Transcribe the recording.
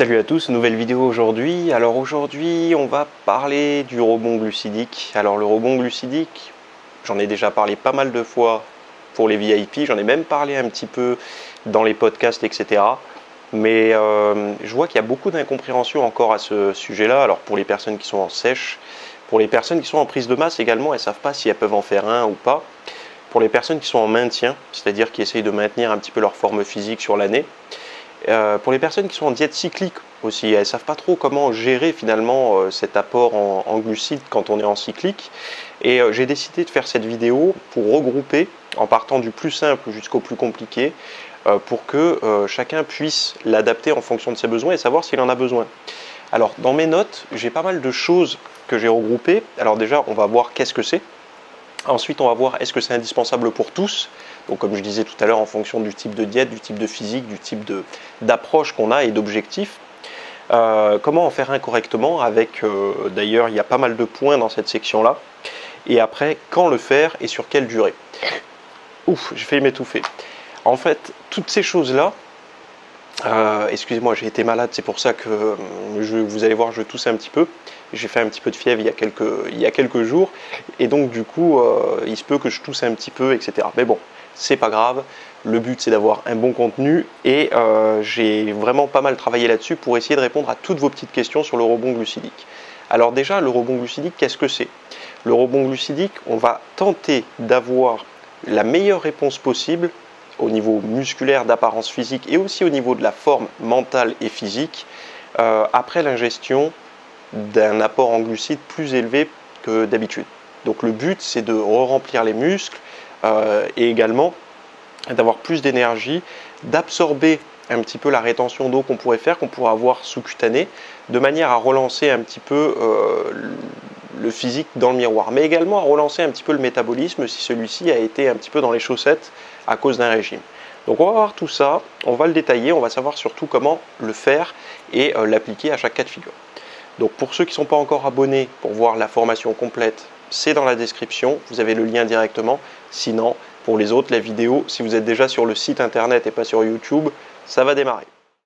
Salut à tous, nouvelle vidéo aujourd'hui. Alors aujourd'hui, on va parler du rebond glucidique. Alors le rebond glucidique, j'en ai déjà parlé pas mal de fois pour les VIP, j'en ai même parlé un petit peu dans les podcasts, etc. Mais je vois qu'il y a beaucoup d'incompréhension encore à ce sujet-là. Alors pour les personnes qui sont en sèche, pour les personnes qui sont en prise de masse également, elles ne savent pas si elles peuvent en faire un ou pas. Pour les personnes qui sont en maintien, c'est-à-dire qui essayent de maintenir un petit peu leur forme physique sur l'année. Pour les personnes qui sont en diète cyclique aussi, elles ne savent pas trop comment gérer finalement cet apport en glucides quand on est en cyclique. Et j'ai décidé de faire cette vidéo pour regrouper, en partant du plus simple jusqu'au plus compliqué, pour que chacun puisse l'adapter en fonction de ses besoins et savoir s'il en a besoin. Alors dans mes notes, j'ai pas mal de choses que j'ai regroupées. Alors déjà, on va voir qu'est-ce que c'est. Ensuite, on va voir est-ce que c'est indispensable pour tous. Donc comme je disais tout à l'heure, en fonction du type de diète, du type de physique, du type d'approche qu'on a et d'objectifs. Comment en faire un correctement avec, d'ailleurs, il y a pas mal de points dans cette section-là. Et après, quand le faire et sur quelle durée. Ouf, j'ai failli m'étouffer. En fait, toutes ces choses-là, excusez-moi, j'ai été malade, c'est pour ça que vous allez voir, je tousse un petit peu. J'ai fait un petit peu de fièvre il y a quelques jours, et donc du coup, il se peut que je tousse un petit peu, etc. Mais bon, c'est pas grave. Le but, c'est d'avoir un bon contenu, et j'ai vraiment pas mal travaillé là-dessus pour essayer de répondre à toutes vos petites questions sur le rebond glucidique. Alors déjà, le rebond glucidique, qu'est-ce que c'est? Le rebond glucidique, on va tenter d'avoir la meilleure réponse possible au niveau musculaire, d'apparence physique et aussi au niveau de la forme mentale et physique après l'ingestion d'un apport en glucides plus élevé que d'habitude. Donc le but, c'est de re-remplir les muscles et également d'avoir plus d'énergie, d'absorber un petit peu la rétention d'eau qu'on pourrait avoir sous-cutanée, de manière à relancer un petit peu le physique dans le miroir, mais également à relancer un petit peu le métabolisme si celui-ci a été un petit peu dans les chaussettes à cause d'un régime. Donc on va voir tout ça, on va le détailler, on va savoir surtout comment le faire et l'appliquer à chaque cas de figure. Donc pour ceux qui ne sont pas encore abonnés pour voir la formation complète, c'est dans la description, vous avez le lien directement. Sinon, pour les autres, la vidéo, si vous êtes déjà sur le site internet et pas sur YouTube, ça va démarrer.